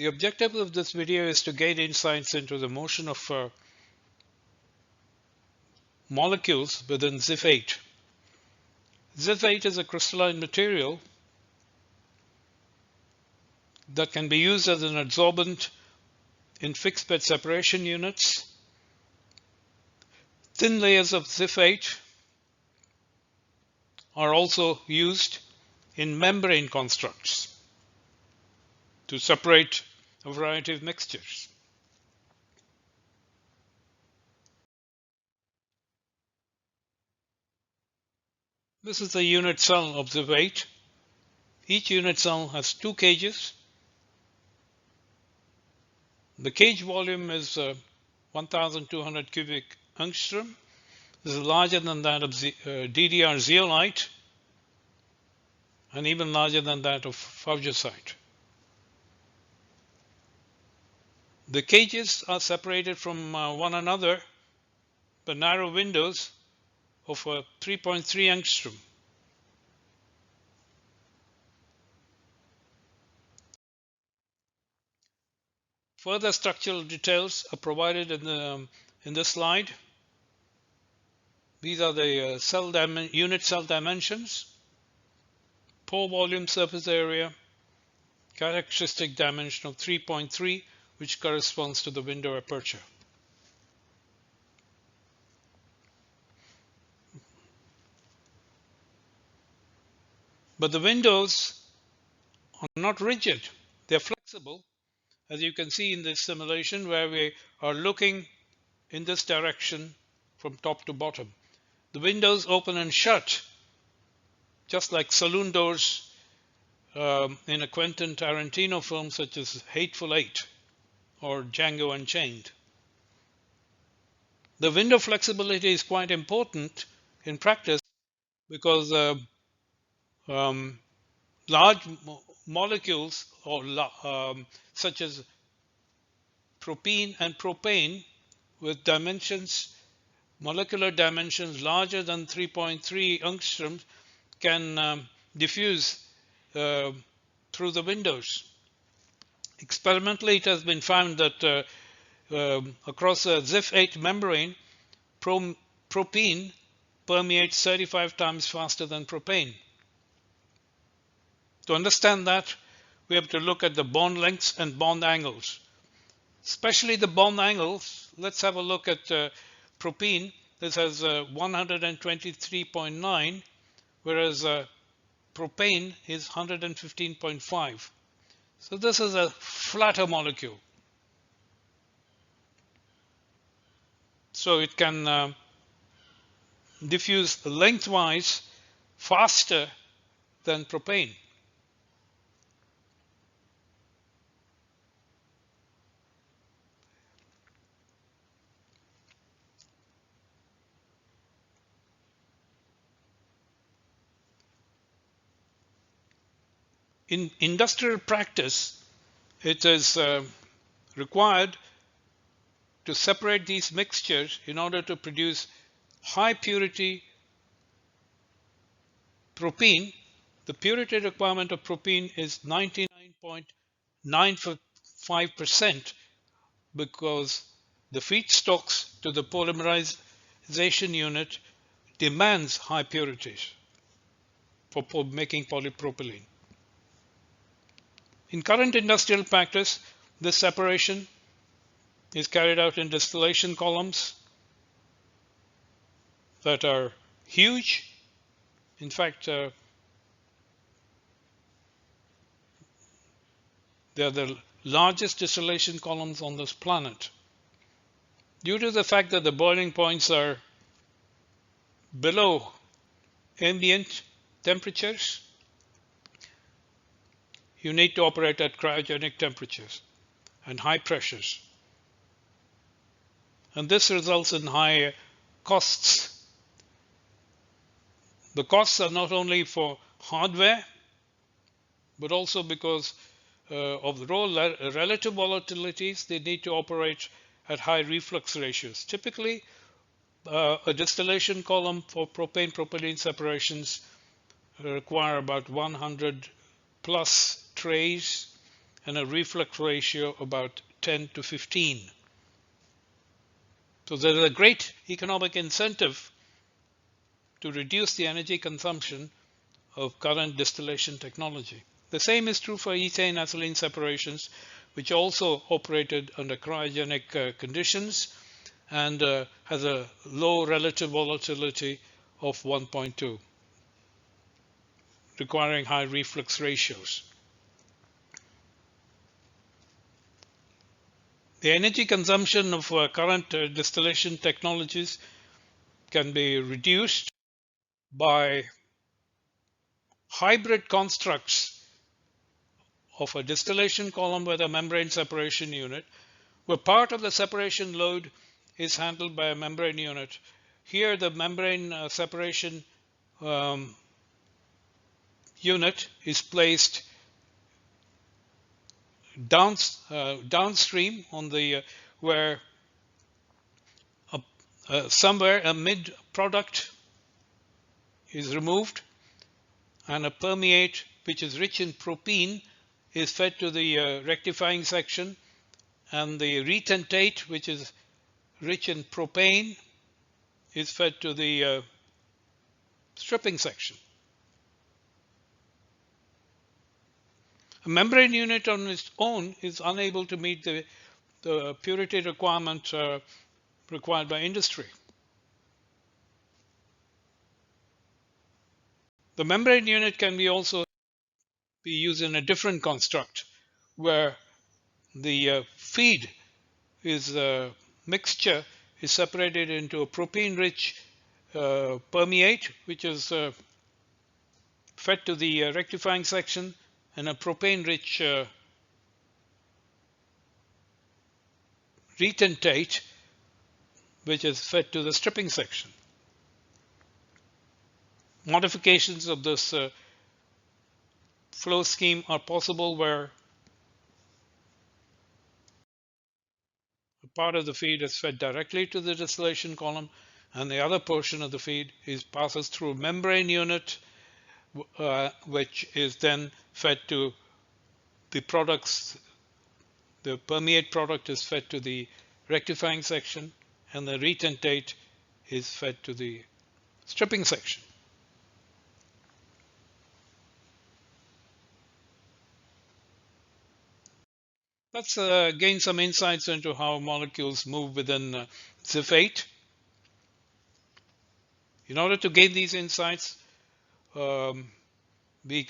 The objective of this video is to gain insights into the motion of molecules within ZIF-8. ZIF-8 is a crystalline material that can be used as an adsorbent in fixed bed separation units. Thin layers of ZIF-8 are also used in membrane constructs to separate a variety of mixtures. This is the unit cell of ZIF-8. Each unit cell has two cages. The cage volume is 1,200 cubic angstrom. This is larger than that of DDR zeolite and even larger than that of faugisite. The cages are separated from one another by narrow windows of 3.3 angstrom. Further structural details are provided in this slide. These are the unit cell dimensions, pore volume surface area, characteristic dimension of 3.3, which corresponds to the window aperture. But the windows are not rigid, they're flexible, as you can see in this simulation where we are looking in this direction from top to bottom. The windows open and shut, just like saloon doors in a Quentin Tarantino film such as Hateful Eight or Django Unchained. The window flexibility is quite important in practice because large molecules such as propene and propane with dimensions, molecular dimensions larger than 3.3 angstroms can diffuse through the windows. Experimentally, it has been found that across a ZIF-8 membrane, propene permeates 35 times faster than propane. To understand that, we have to look at the bond lengths and bond angles. Especially the bond angles, let's have a look at propene. This has 123.9, whereas propane is 115.5. So this is a flatter molecule. So it can diffuse lengthwise faster than propane. In industrial practice, it is required to separate these mixtures in order to produce high purity propene. The purity requirement of propene is 99.95% because the feedstocks to the polymerization unit demands high purities for making polypropylene. In current industrial practice, this separation is carried out in distillation columns that are huge. In fact, they are the largest distillation columns on this planet. Due to the fact that the boiling points are below ambient temperatures, you need to operate at cryogenic temperatures and high pressures. And this results in high costs. The costs are not only for hardware, but also because of the relative volatilities, they need to operate at high reflux ratios. Typically, a distillation column for propane-propylene separations require about 100 plus trays and a reflux ratio about 10 to 15. So there is a great economic incentive to reduce the energy consumption of current distillation technology. The same is true for ethane ethylene separations, which also operated under cryogenic conditions and has a low relative volatility of 1.2, requiring high reflux ratios. The energy consumption of current distillation technologies can be reduced by hybrid constructs of a distillation column with a membrane separation unit, where part of the separation load is handled by a membrane unit. Here the membrane separation unit is placed downstream on the where somewhere a mid product is removed and a permeate which is rich in propene is fed to the rectifying section, and the retentate which is rich in propane is fed to the stripping section. A membrane unit on its own is unable to meet the purity requirement required by industry. The membrane unit can be also be used in a different construct where the feed is mixture is separated into a propene-rich permeate, which is fed to the rectifying section, and a propane-rich retentate, which is fed to the stripping section. Modifications of this flow scheme are possible where a part of the feed is fed directly to the distillation column and the other portion of the feed passes through a membrane unit which is then fed to the products. The permeate product is fed to the rectifying section and the retentate is fed to the stripping section. Let's gain some insights into how molecules move within ZIF-8. In order to gain these insights, we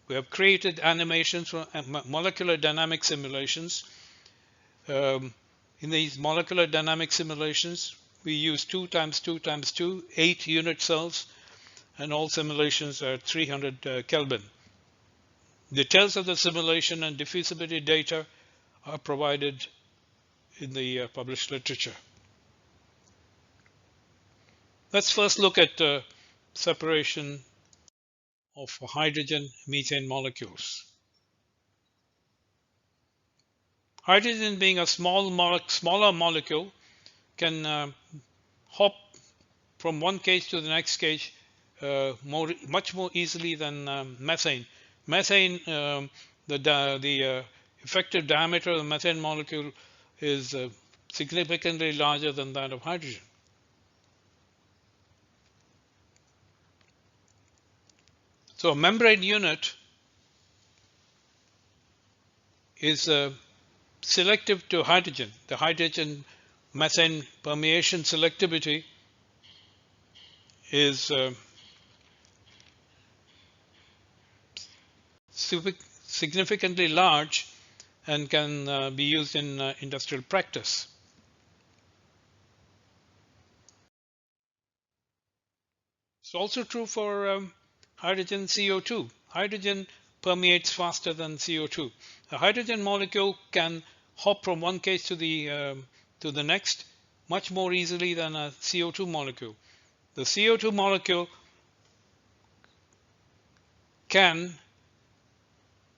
have created animations for molecular dynamic simulations. In these molecular dynamic simulations, we use 2 times 2 times 2, 8 unit cells, and all simulations are 300 Kelvin. Details of the simulation and diffusibility data are provided in the published literature. Let's first look at separation of hydrogen methane molecules. Hydrogen, being a smaller molecule, can hop from one cage to the next cage much more easily than methane. Methane, the effective diameter of the methane molecule is significantly larger than that of hydrogen. So a membrane unit is selective to hydrogen. The hydrogen methane permeation selectivity is significantly large and can be used in industrial practice. It's also true for hydrogen CO2. Hydrogen permeates faster than CO2. A hydrogen molecule can hop from one case to the next much more easily than a CO2 molecule. The CO2 molecule can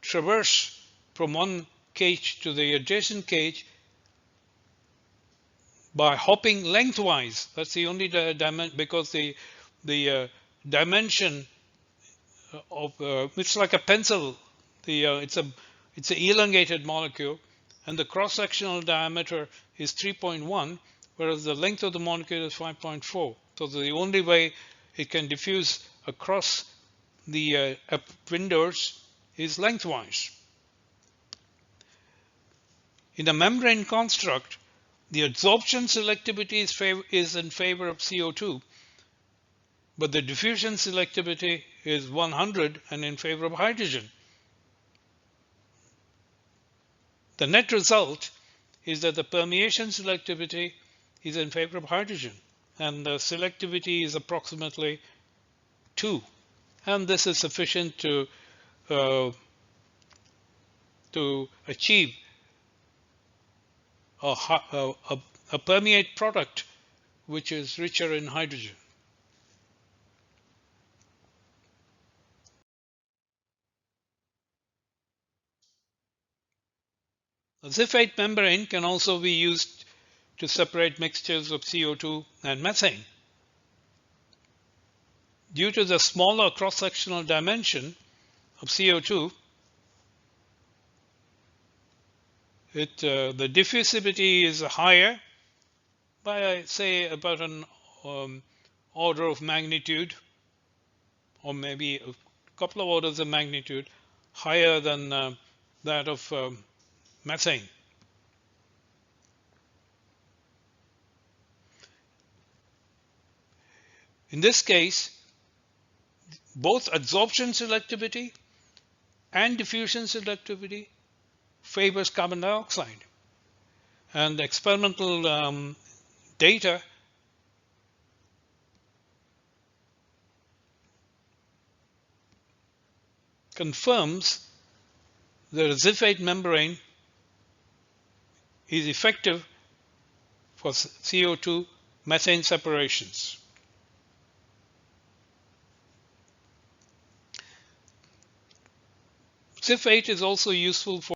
traverse from one cage to the adjacent cage by hopping lengthwise. That's the only dimension, because the dimension of it's like a pencil. It's a It's an elongated molecule, and the cross-sectional diameter is 3.1, whereas the length of the molecule is 5.4. So the only way it can diffuse across the windows is lengthwise. In a membrane construct, the adsorption selectivity is in favor of CO2, but the diffusion selectivity is 100 and in favor of hydrogen. The net result is that the permeation selectivity is in favor of hydrogen, and the selectivity is approximately 2. And this is sufficient to achieve a permeate product which is richer in hydrogen. A ZIF membrane can also be used to separate mixtures of CO2 and methane. Due to the smaller cross-sectional dimension of CO2, the diffusivity is higher by, say, about an order of magnitude, or maybe a couple of orders of magnitude higher than that of methane. In this case, both adsorption selectivity and diffusion selectivity favors carbon dioxide. And experimental data confirms that a ZIF membrane is effective for CO2 methane separations. ZIF is also useful for